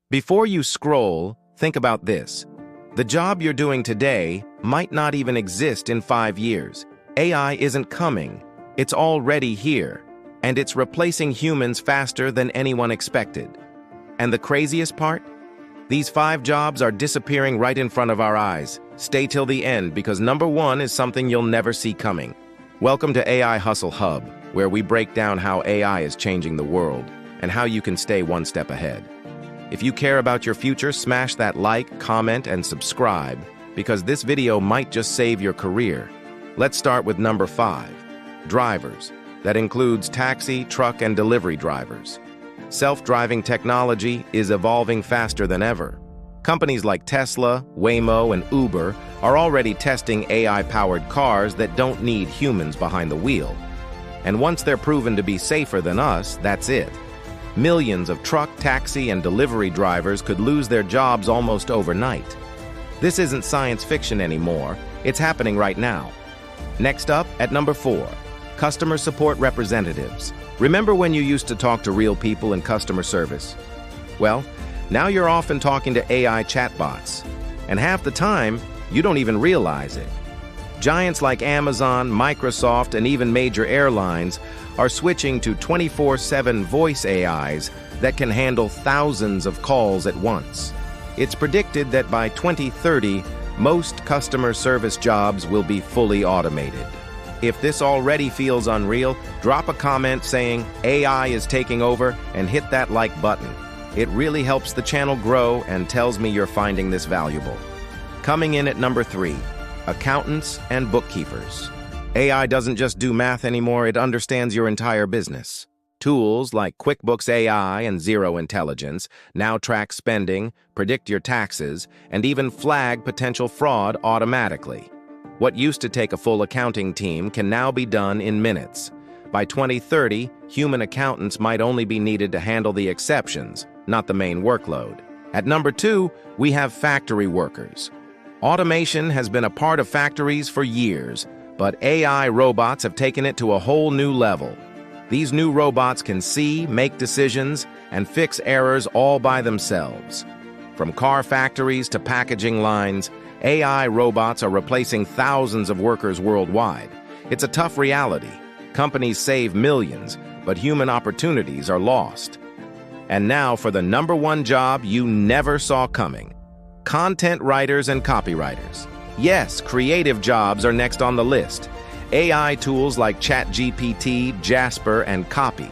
Before you scroll, think about this. The job you're doing today might not even exist in 5 years. AI isn't coming. It's already here, and it's replacing humans faster than anyone expected. And the craziest part? These 5 jobs are disappearing right in front of our eyes. Stay till the end, because number 1 is something you'll never see coming. Welcome to AI Hustle Hub, where we break down how AI is changing the world and how you can stay one step ahead. If you care about your future, smash that like, comment, and subscribe, because this video might just save your career. Let's start with number 5, drivers. That includes taxi, truck, and delivery drivers. Self-driving technology is evolving faster than ever. Companies like Tesla, Waymo, and Uber are already testing AI-powered cars that don't need humans behind the wheel. And once they're proven to be safer than us, that's it. Millions of truck, taxi, and delivery drivers could lose their jobs almost overnight. This isn't science fiction anymore. It's happening right now. Next up, at number 4, customer support representatives. Remember when you used to talk to real people in customer service? Well, now you're often talking to AI chatbots, and half the time, you don't even realize it. Giants like Amazon, Microsoft, and even major airlines are switching to 24/7 voice AIs that can handle thousands of calls at once. It's predicted that by 2030, most customer service jobs will be fully automated. If this already feels unreal, drop a comment saying AI is taking over and hit that like button. It really helps the channel grow and tells me you're finding this valuable. Coming in at number 3, accountants and bookkeepers. AI doesn't just do math anymore, it understands your entire business. Tools like QuickBooks AI and Zero Intelligence now track spending, predict your taxes, and even flag potential fraud automatically. What used to take a full accounting team can now be done in minutes. By 2030, human accountants might only be needed to handle the exceptions, not the main workload. At number 2, we have factory workers. Automation has been a part of factories for years, but AI robots have taken it to a whole new level. These new robots can see, make decisions, and fix errors all by themselves. From car factories to packaging lines, AI robots are replacing thousands of workers worldwide. It's a tough reality. Companies save millions, but human opportunities are lost. And now for the number 1 job you never saw coming. Content writers and copywriters. Yes, creative jobs are next on the list. AI tools like ChatGPT, Jasper, and Copy.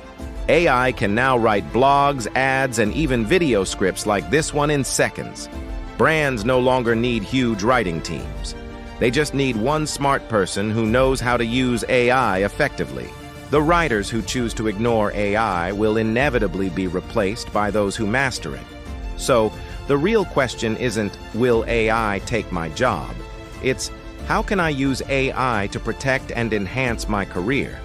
AI can now write blogs, ads, and even video scripts like this one in seconds. Brands no longer need huge writing teams. They just need one smart person who knows how to use AI effectively. The writers who choose to ignore AI will inevitably be replaced by those who master it. So, the real question isn't, will AI take my job? It's, how can I use AI to protect and enhance my career?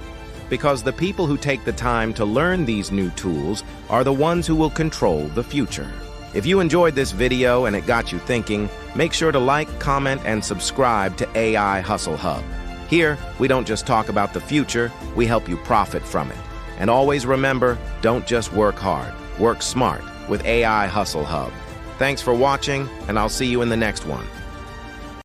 Because the people who take the time to learn these new tools are the ones who will control the future. If you enjoyed this video and it got you thinking, make sure to like, comment, and subscribe to AI Hustle Hub. Here, we don't just talk about the future, we help you profit from it. And always remember, don't just work hard, work smart with AI Hustle Hub. Thanks for watching, and I'll see you in the next one.